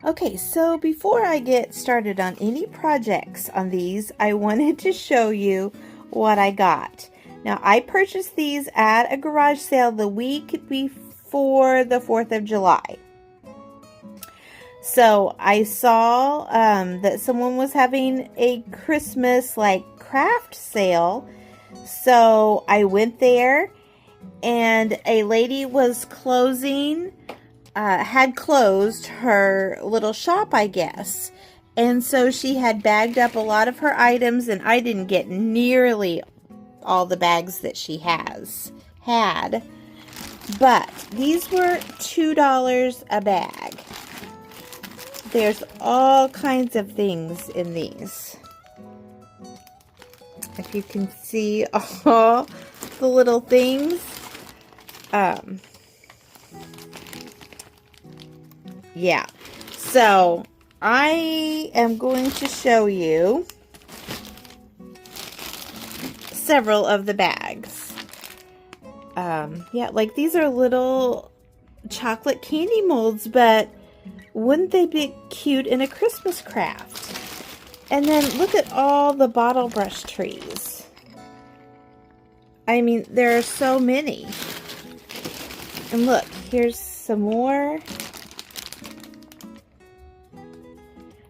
Okay, so before I get started on any projects on these, I wanted to show you what I got. Now, I purchased these at a garage sale the week before the 4th of July. So I saw that someone was having a Christmas craft sale. So I went there and a lady was had closed her little shop, I guess. And so she had bagged up a lot of her items, and I didn't get nearly all the bags that she had. But these were $2 a bag. There's all kinds of things in these. If you can see all the little things. Yeah. So I am going to show you several of the bags. Yeah, like these are little chocolate candy molds, but wouldn't they be cute in a Christmas craft? And then look at all the bottle brush trees. I mean, there are so many. And look, here's some more.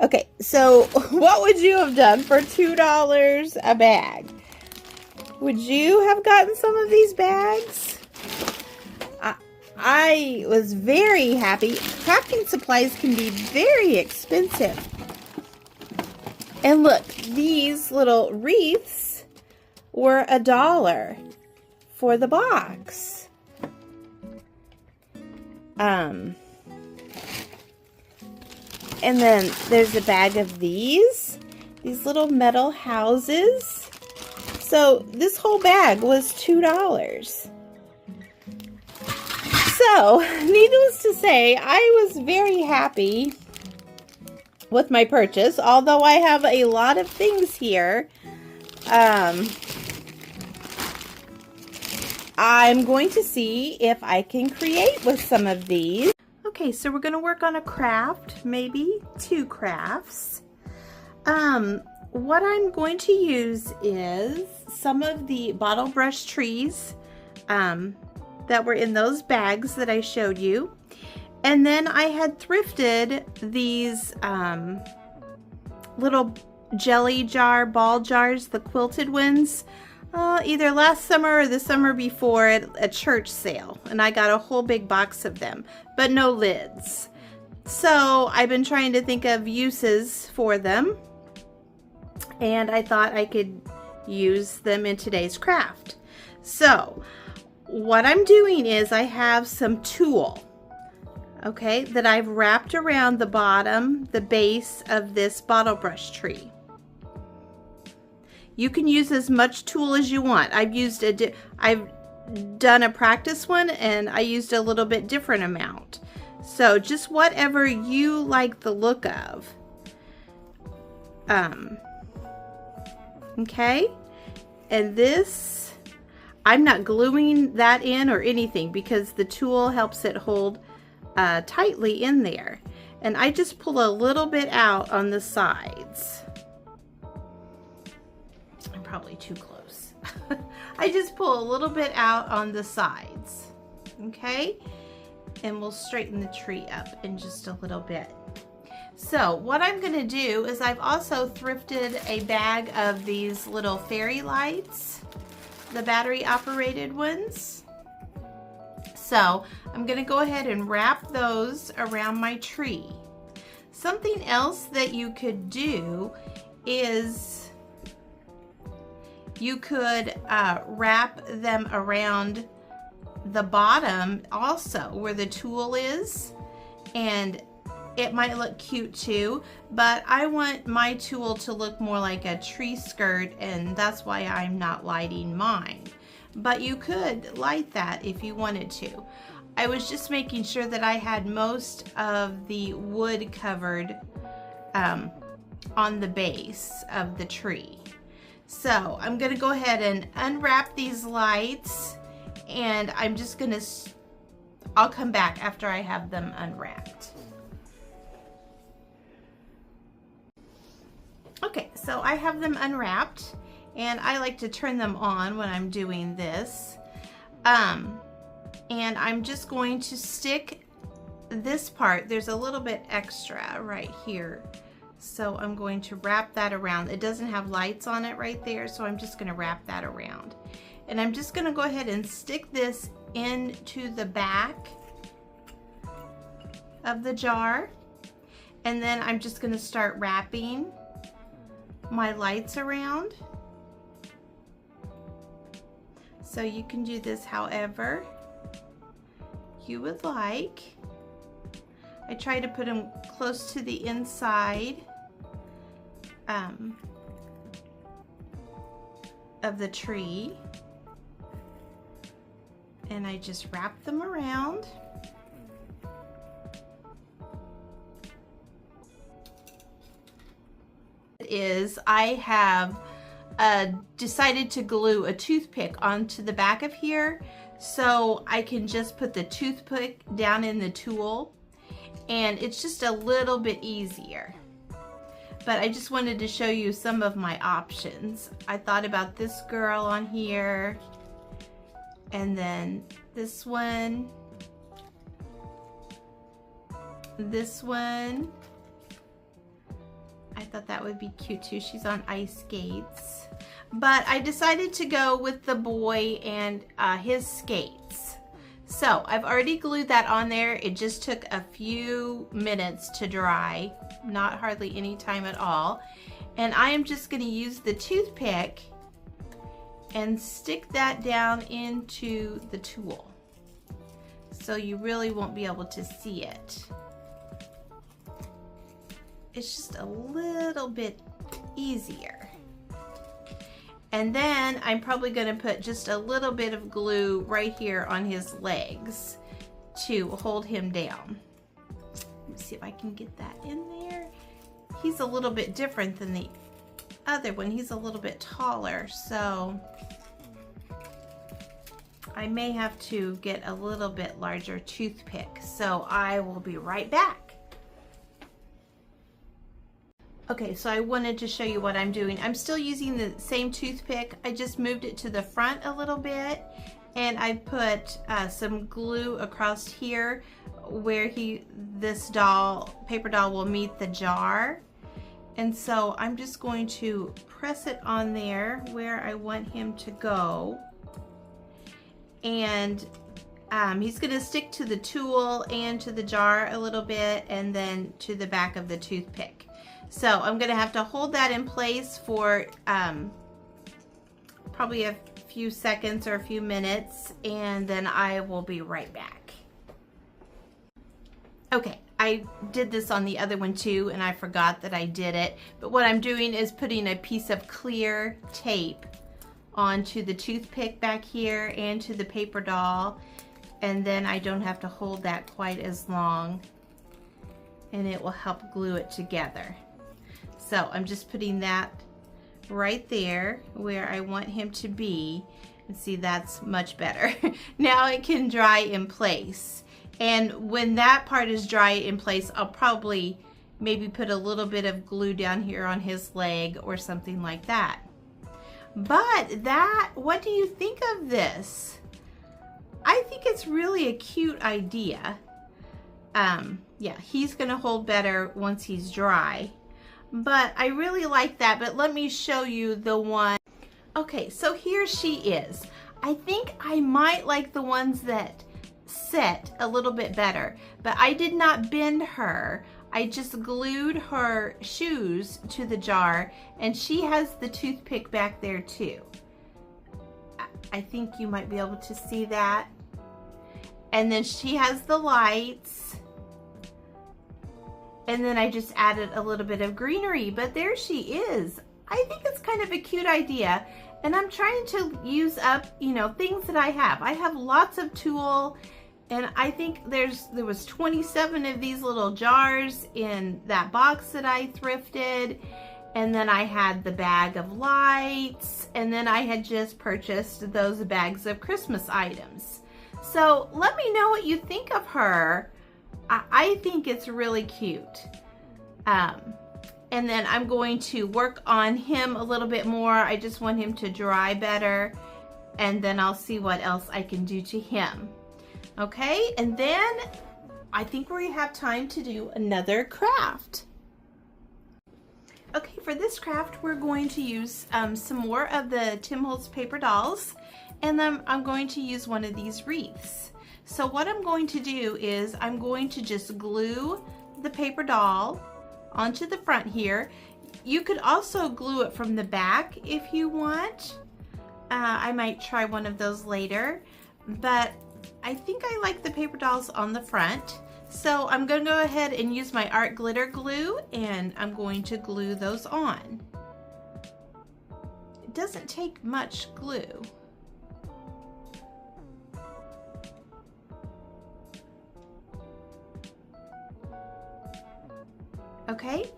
Okay, so what would you have done for $2 a bag? Would you have gotten some of these bags? I was very happy. Crafting supplies can be very expensive. And look, these little wreaths were $1 for the box. And then there's a bag of these little metal houses. So this whole bag was $2. So, needless to say, I was very happy with my purchase, although I have a lot of things here. I'm going to see if I can create with some of these. Okay, so we're going to work on a craft, maybe 2 crafts. What I'm going to use is some of the bottle brush trees that were in those bags that I showed you. And then I had thrifted these little jelly jar, ball jars, the quilted ones, either last summer or the summer before at a church sale. And I got a whole big box of them, but no lids. So I've been trying to think of uses for them. And I thought I could use them in today's craft. So what I'm doing is I have some tulle, okay, that I've wrapped around the bottom, the base of this bottle brush tree. You can use as much tulle as you want. I've done a practice one and I used a little bit different amount. So just whatever you like the look of. Okay, and this, I'm not gluing that in or anything because the tulle helps it hold tightly in there. And I just pull a little bit out on the sides. I'm probably too close. I just pull a little bit out on the sides. Okay, and we'll straighten the tree up in just a little bit. So what I'm going to do is I've also thrifted a bag of these little fairy lights, the battery operated ones. So I'm going to go ahead and wrap those around my tree. Something else that you could do is you could wrap them around the bottom also where the tulle is, and it might look cute too, but I want my tulle to look more like a tree skirt, and that's why I'm not lighting mine. But you could light that if you wanted to. I was just making sure that I had most of the wood covered on the base of the tree. So I'm gonna go ahead and unwrap these lights, and I'm just gonna, I'll come back after I have them unwrapped. Okay, so I have them unwrapped, and I like to turn them on when I'm doing this. And I'm just going to stick this part. There's a little bit extra right here. So I'm going to wrap that around. It doesn't have lights on it right there, so I'm just gonna wrap that around. And I'm just gonna go ahead and stick this into the back of the jar. And then I'm just gonna start wrapping my lights around. So you can do this however you would like. I try to put them close to the inside of the tree, and I just wrap them around. I have decided to glue a toothpick onto the back of here, so I can just put the toothpick down in the tool, and it's just a little bit easier. But I just wanted to show you some of my options. I thought about this girl on here, and then this one, this one. I thought that would be cute too. She's on ice skates. But I decided to go with the boy and his skates. So I've already glued that on there. It just took a few minutes to dry, not hardly any time at all. And I am just going to use the toothpick and stick that down into the tool, so you really won't be able to see it. It's just a little bit easier. And then I'm probably going to put just a little bit of glue right here on his legs to hold him down. Let me see if I can get that in there. He's a little bit different than the other one. He's a little bit taller, so I may have to get a little bit larger toothpick. So I will be right back. Okay, so I wanted to show you what I'm doing. I'm still using the same toothpick. I just moved it to the front a little bit, and I put some glue across here where this paper doll will meet the jar. And so I'm just going to press it on there where I want him to go. And he's gonna stick to the tool and to the jar a little bit, and then to the back of the toothpick. So I'm gonna have to hold that in place for probably a few seconds or a few minutes, and then I will be right back. Okay, I did this on the other one too, and I forgot that I did it. But what I'm doing is putting a piece of clear tape onto the toothpick back here and to the paper doll, and then I don't have to hold that quite as long, and it will help glue it together. So I'm just putting that right there where I want him to be, and see, that's much better. Now it can dry in place, and when that part is dry in place, I'll probably maybe put a little bit of glue down here on his leg or something like that. But what do you think of this? I think it's really a cute idea. Yeah, he's gonna hold better once he's dry. But I really like that. But let me show you the one. Okay, so here she is. I think I might like the ones that set a little bit better, but I did not bend her. I just glued her shoes to the jar, and she has the toothpick back there too. I think you might be able to see that. And then she has the lights. And then I just added a little bit of greenery, but there she is. I think it's kind of a cute idea, and I'm trying to use up, things that I have. I have lots of tulle, and I think there was 27 of these little jars in that box that I thrifted, and then I had the bag of lights, and then I had just purchased those bags of Christmas items. So let me know what you think of her. I think it's really cute. and then I'm going to work on him a little bit more. I just want him to dry better, and then I'll see what else I can do to him. Okay, and then I think we have time to do another craft. Okay, for this craft we're going to use some more of the Tim Holtz paper dolls, and then I'm going to use one of these wreaths. So what I'm going to do is I'm going to just glue the paper doll onto the front here. You could also glue it from the back if you want. I might try one of those later, but I think I like the paper dolls on the front. So I'm going to go ahead and use my art glitter glue, and I'm going to glue those on. It doesn't take much glue. Okay,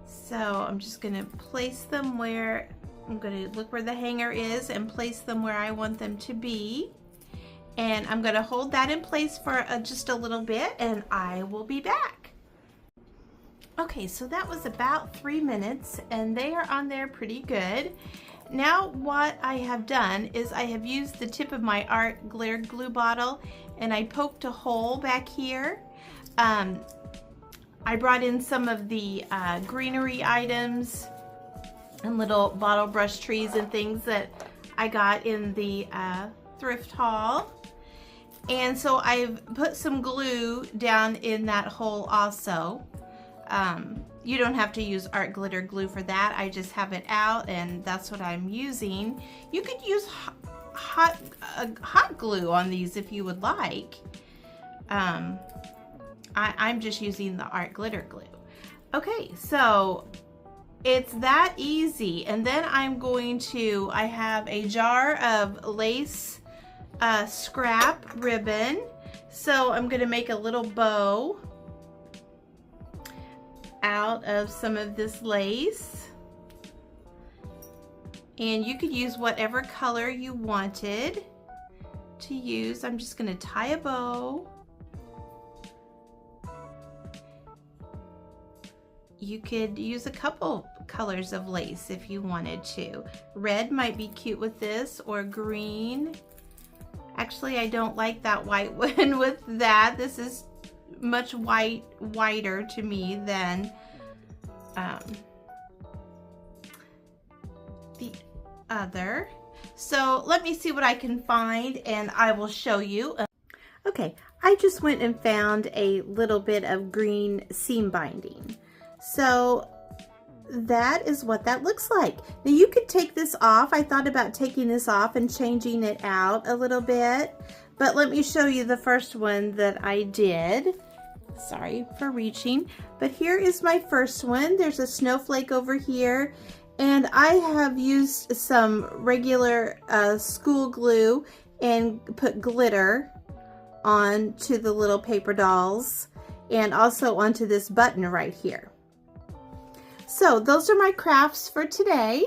so I'm just going to place them where, I'm going to look where the hanger is and place them where I want them to be. And I'm going to hold that in place for just a little bit, and I will be back. Okay, so that was about 3 minutes, and they are on there pretty good. Now what I have done is I have used the tip of my art glitter glue bottle, and I poked a hole back here. I brought in some of the greenery items and little bottle brush trees and things that I got in the thrift haul. And so I've put some glue down in that hole also. You don't have to use art glitter glue for that. I just have it out, and that's what I'm using. You could use hot glue on these if you would like. I'm just using the art glitter glue. Okay, so it's that easy. And then I'm going to, I have a jar of lace scrap ribbon. So I'm going to make a little bow out of some of this lace. And you could use whatever color you wanted to use. I'm just going to tie a bow. You could use a couple colors of lace if you wanted to. Red might be cute with this, or green. Actually, I don't like that white one with that. This is much whiter to me than the other. So let me see what I can find, and I will show you. Okay, I just went and found a little bit of green seam binding. So that is what that looks like. Now you could take this off. I thought about taking this off and changing it out a little bit, but let me show you the first one that I did. Sorry for reaching, but here is my first one. There's a snowflake over here, and I have used some regular school glue and put glitter onto the little paper dolls, and also onto this button right here. So those are my crafts for today.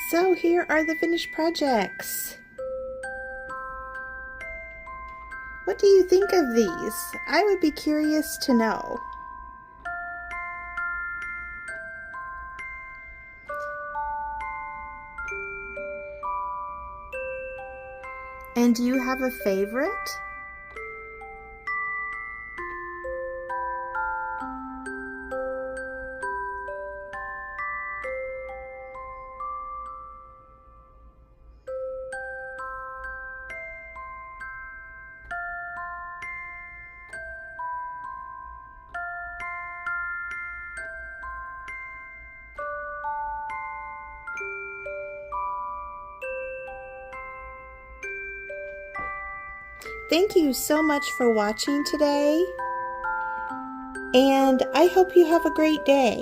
So here are the finished projects. What do you think of these? I would be curious to know. And do you have a favorite? Thank you so much for watching today, and I hope you have a great day.